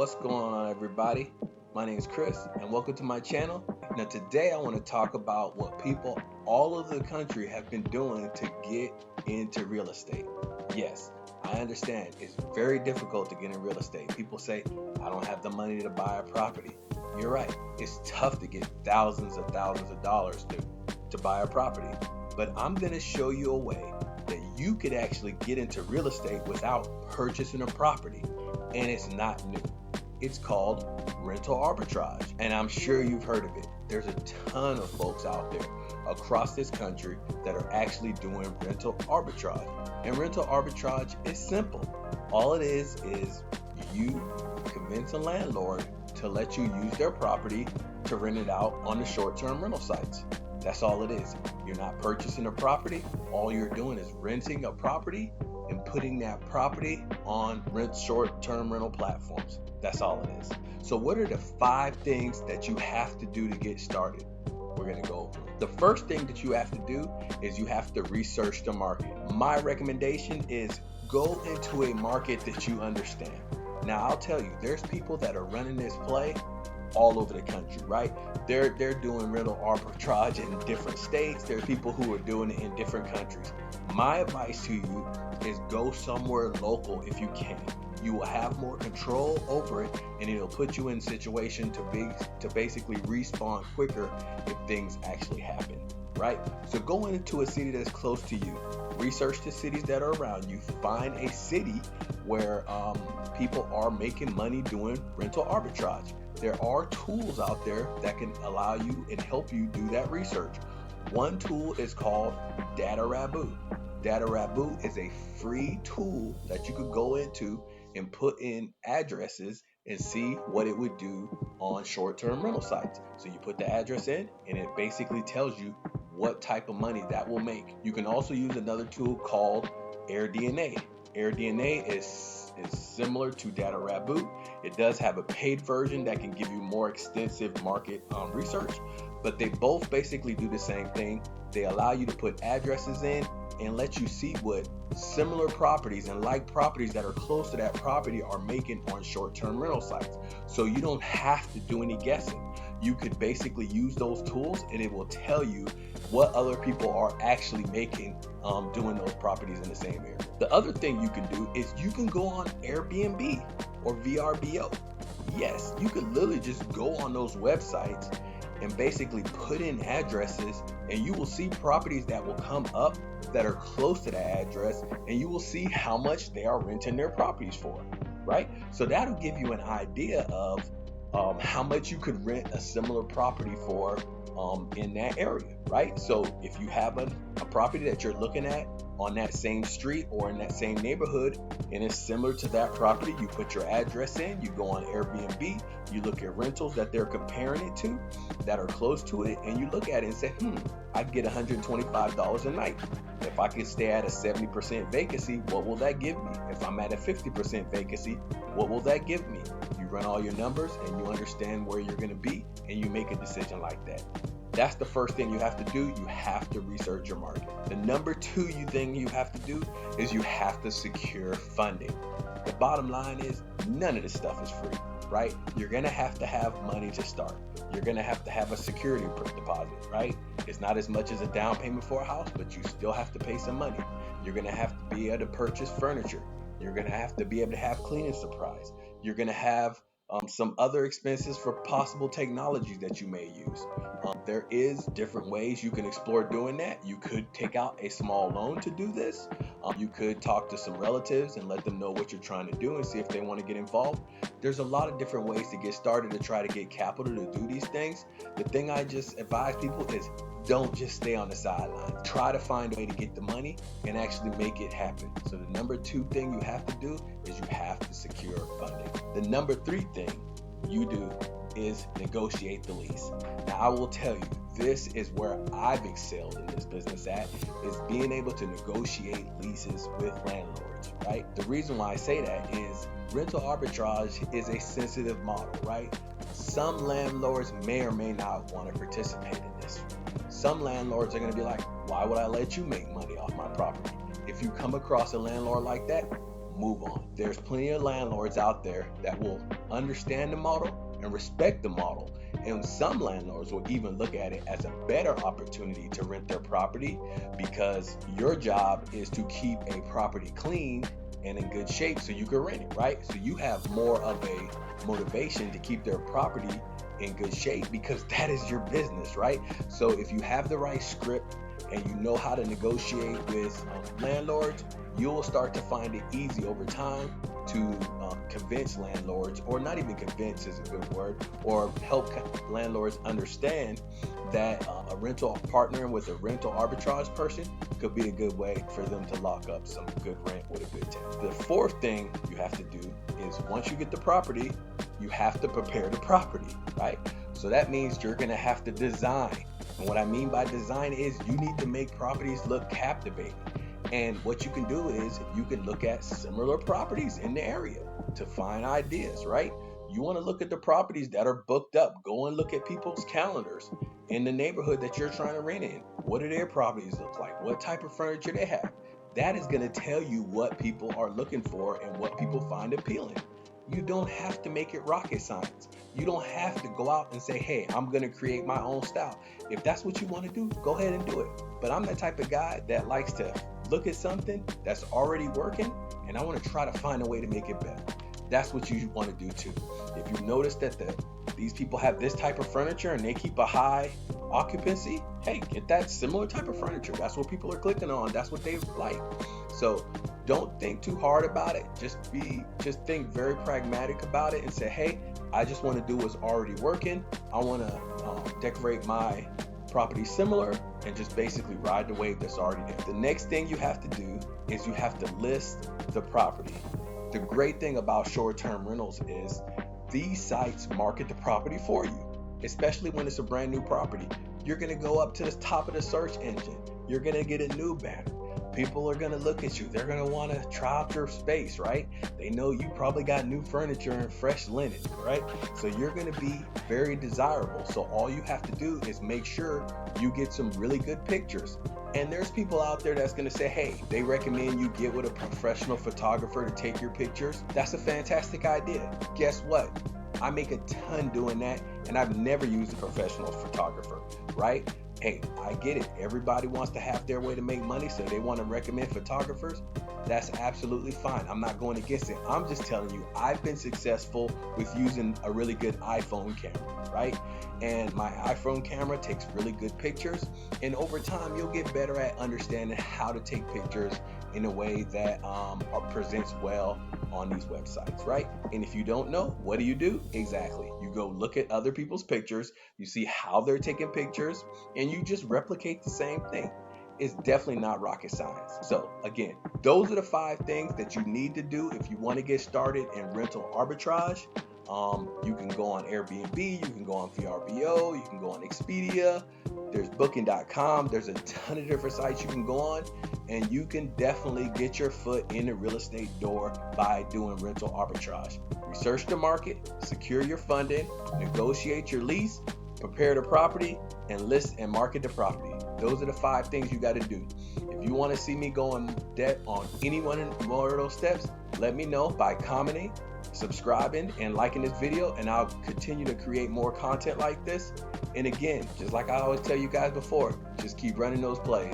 What's going on, everybody? My name is Chris, and welcome to my channel. Now, today I want to talk about what people all over the country have been doing to get into real estate. Yes, I understand it's very difficult to get in real estate. People say, I don't have the money to buy a property. You're right. It's tough to get thousands of dollars to buy a property. But I'm going to show you a way that you could actually get into real estate without purchasing a property. And it's not new. It's called rental arbitrage. And I'm sure you've heard of it. There's a ton of folks out there across this country that are actually doing rental arbitrage. And rental arbitrage is simple. All it is you convince a landlord to let you use their property to rent it out on the short-term rental sites. That's all it is. You're not purchasing a property. All you're doing is renting a property and putting that property on short-term rental platforms. That's all it is. So what are the 5 things that you have to do to get started? We're going to go over it. The first thing that you have to do is you have to research the market. My recommendation is go into a market that you understand. Now, I'll tell you, there's people that are running this play all over the country, right? They're doing rental arbitrage in different states. There's people who are doing it in different countries. My advice to you is go somewhere local if you can. You will have more control over it, and it'll put you in a situation to basically respawn quicker if things actually happen, right? So go into a city that's close to you. Research the cities that are around you. Find a city where people are making money doing rental arbitrage. There are tools out there that can allow you and help you do that research. One tool is called DataRabbit. DataRabbit is a free tool that you could go into and put in addresses and see what it would do on short-term rental sites. So you put the address in and it basically tells you what type of money that will make. You can also use another tool called AirDNA. AirDNA is similar to DataRabbit. It does have a paid version that can give you more extensive market research, but they both basically do the same thing. They allow you to put addresses in and let you see what similar properties and like properties that are close to that property are making on short-term rental sites. So you don't have to do any guessing. You could basically use those tools and it will tell you what other people are actually making doing those properties in the same area. The other thing you can do is you can go on Airbnb or VRBO. Yes, you could literally just go on those websites and basically put in addresses, and you will see properties that will come up that are close to that address, and you will see how much they are renting their properties for, right? So that'll give you an idea of how much you could rent a similar property for in that area, right? So if you have a property that you're looking at on that same street or in that same neighborhood and it's similar to that property, you put your address in, you go on Airbnb, you look at rentals that they're comparing it to that are close to it, and you look at it and say, I can get $125 a night. If I can stay at a 70% vacancy, what will that give me? If I'm at a 50% vacancy, what will that give me? You run all your numbers and you understand where you're going to be, and you make a decision like that. That's the first thing you have to do. You have to research your market. The number 2 thing you have to do is you have to secure funding. The bottom line is none of this stuff is free, right? You're going to have money to start. You're going to have a security deposit, right? It's not as much as a down payment for a house, but you still have to pay some money. You're going to have to be able to purchase furniture. You're going to have to be able to have cleaning supplies. You're going to have some other expenses for possible technologies that you may use. There is different ways you can explore doing that. You could take out a small loan to do this. You could talk to some relatives and let them know what you're trying to do and see if they want to get involved. There's a lot of different ways to get started to try to get capital to do these things. The thing I just advise people is don't just stay on the sidelines. Try to find a way to get the money and actually make it happen. So the number 2 thing you have to do is you have to secure funding. The number 3 thing you do is negotiate the lease. Now, I will tell you, this is where I've excelled in this business is being able to negotiate leases with landlords, right? The reason why I say that is rental arbitrage is a sensitive model, right? Some landlords may or may not want to participate in this. Some landlords are going to be like, why would I let you make money off my property? If you come across a landlord like that, move on. There's plenty of landlords out there that will understand the model and respect the model. And some landlords will even look at it as a better opportunity to rent their property, because your job is to keep a property clean and in good shape so you can rent it, right? So you have more of a motivation to keep their property in good shape because that is your business, right? So if you have the right script and you know how to negotiate with landlords, you will start to find it easy over time to convince landlords, or not even convince is a good word, or help landlords understand that a rental partnering with a rental arbitrage person could be a good way for them to lock up some good rent with a good tenant. The fourth thing you have to do is, once you get the property, you have to prepare the property, right? So that means you're gonna have to design. And what I mean by design is you need to make properties look captivating. And what you can do is you can look at similar properties in the area to find ideas, right? You want to look at the properties that are booked up. Go and look at people's calendars in the neighborhood that you're trying to rent in. What do their properties look like? What type of furniture they have? That is going to tell you what people are looking for and what people find appealing. You don't have to make it rocket science. You don't have to go out and say, hey, I'm going to create my own style. If that's what you want to do, go ahead and do it. But I'm the type of guy that likes to look at something that's already working, and I want to try to find a way to make it better. That's what you want to do too. If you notice that these people have this type of furniture and they keep a high occupancy, hey, get that similar type of furniture. That's what people are clicking on. That's what they like. So don't think too hard about it. Just think very pragmatic about it and say, hey, I just want to do what's already working. I want to decorate my property similar and just basically ride the wave that's already there. The next thing you have to do is you have to list the property. The great thing about short-term rentals is these sites market the property for you, especially when it's a brand new property. You're going to go up to the top of the search engine. You're going to get a new banner. People are going to look at you. They're going to want to try out your space, right? They know you probably got new furniture and fresh linen, right? So you're going to be very desirable. So all you have to do is make sure you get some really good pictures. And there's people out there that's going to say, hey, they recommend you get with a professional photographer to take your pictures. That's a fantastic idea. Guess what? I make a ton doing that, and I've never used a professional photographer, right? Hey, I get it. Everybody wants to have their way to make money, so they want to recommend photographers. That's absolutely fine. I'm not going against it. I'm just telling you, I've been successful with using a really good iPhone camera, right? And my iPhone camera takes really good pictures. And over time, you'll get better at understanding how to take pictures in a way that presents well on these websites, right? And if you don't know, what do? Exactly. You go look at other people's pictures, you see how they're taking pictures, and you just replicate the same thing. It's definitely not rocket science. So again, those are the 5 things that you need to do if you want to get started in rental arbitrage. You can go on Airbnb, you can go on VRBO, you can go on Expedia, there's booking.com, there's a ton of different sites you can go on, and you can definitely get your foot in the real estate door by doing rental arbitrage. Research the market, secure your funding, negotiate your lease, prepare the property, and list and market the property. Those are the 5 things you got to do. If you want to see me go in depth on any one more of those steps, let me know by commenting, subscribing, and liking this video, and I'll continue to create more content like this. And again, just like I always tell you guys before, just keep running those plays.